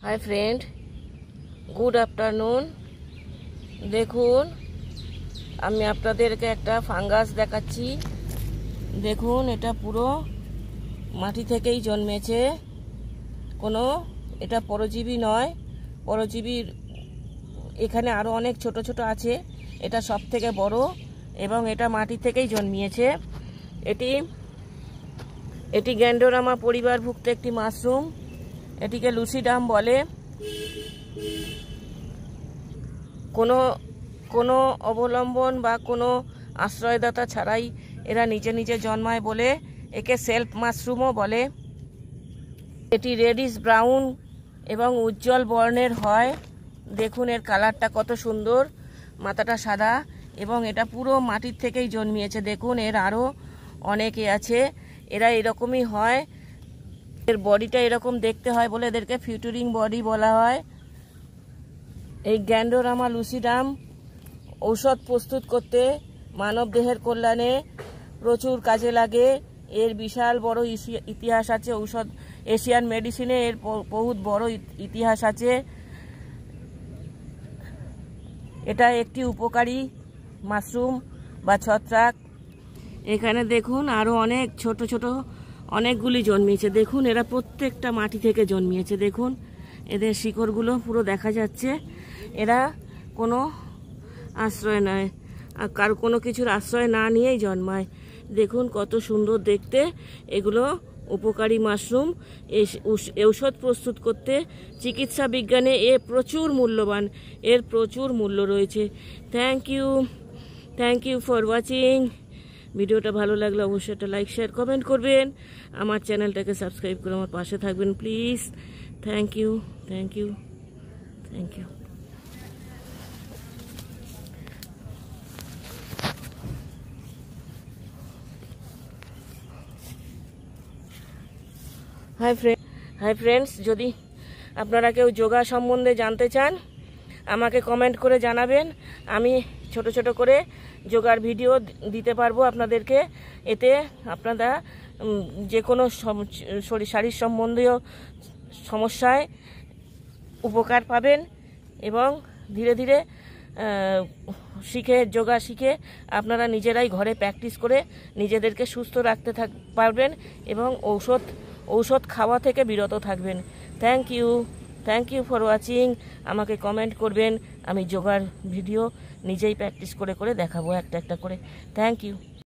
Hi friend, good afternoon. দেখুন, আমি আপনাদেরকে একটা ফাঙ্গাস দেখাচ্ছি। দেখুন, এটা পুরো মাটি থেকেই জন্মেছে, এটা পরজীবী নয়। পরজীবীর এখানে আরও অনেক ছোট ছোট আছে, এটা সব থেকে বড় এবং এটা মাটি থেকেই জন্মিয়েছে। এটি গ্যান্ডোরামা পরিবারভুক্ত একটি মাশরুম। এটিকে লুসিডাম বলে। কোনো অবলম্বন বা কোনো আশ্রয়দাতা ছাড়াই এরা নিজে নিজে জন্মায় বলে একে সেলফ মাশরুমও বলে। এটি রেডিশ ব্রাউন এবং উজ্জ্বল বর্ণের হয়। দেখুন, এর কালারটা কত সুন্দর, মাথাটা সাদা এবং এটা পুরো মাটির থেকেই জন্মিয়েছে। দেখুন, এর আরও অনেকে আছে, এরা এরকমই হয়। এর বডিটা এরকম দেখতে হয় বলে এদেরকে ফিউচারিং বডি বলা হয়। এই গ্যান্ডোরামা লুসিডাম ঔষধ প্রস্তুত করতে, মানব দেহের কল্যাণে প্রচুর কাজে লাগে। এর বিশাল বড় ইতিহাস আছে। ঔষধ এশিয়ান মেডিসিনে এর বহুত বড় ইতিহাস আছে। এটা একটি উপকারী মাশরুম বা ছত্রাক। এখানে দেখুন, আরও অনেক ছোট ছোট অনেকগুলি জন্মিয়েছে। দেখুন, এরা প্রত্যেকটা মাটি থেকে জন্মিয়েছে। দেখুন, এদের শিকড়গুলো পুরো দেখা যাচ্ছে। এরা কোনো আশ্রয় নয়, কারো কোনো কিছুর আশ্রয় না নিয়েই জন্মায়। দেখুন কত সুন্দর দেখতে। এগুলো উপকারী মাশরুম। ঔষধ প্রস্তুত করতে চিকিৎসা বিজ্ঞানে প্রচুর মূল্যবান, এর প্রচুর মূল্য রয়েছে। Thank you for watching. ভিডিওটা ভালো লাগলে অবশ্যই একটা লাইক, শেয়ার, কমেন্ট করবেন। আমার চ্যানেলটাকে সাবস্ক্রাইব করে আমার পাশে থাকবেন please. Thank you. Hi friends, যদি আপনারা কেউ যোগা সম্বন্ধে জানতে চান আমাকে কমেন্ট করে জানাবেন। আমি ছোট ছোট করে যোগার ভিডিও দিতে পারবো আপনাদেরকে। এতে আপনারা যে কোনো শারীর সম্বন্ধীয় সমস্যায় উপকার পাবেন এবং ধীরে ধীরে যোগা শিখে আপনারা নিজেরাই ঘরে প্র্যাকটিস করে নিজেদেরকে সুস্থ রাখতে পারবেন এবং ঔষধ খাওয়া থেকে বিরত থাকবেন। Thank you for watching. আমাকে কমেন্ট করবেন। আমি যোগার ভিডিও নিজেই প্র্যাকটিস করে দেখাবো একটা একটা করে। Thank you.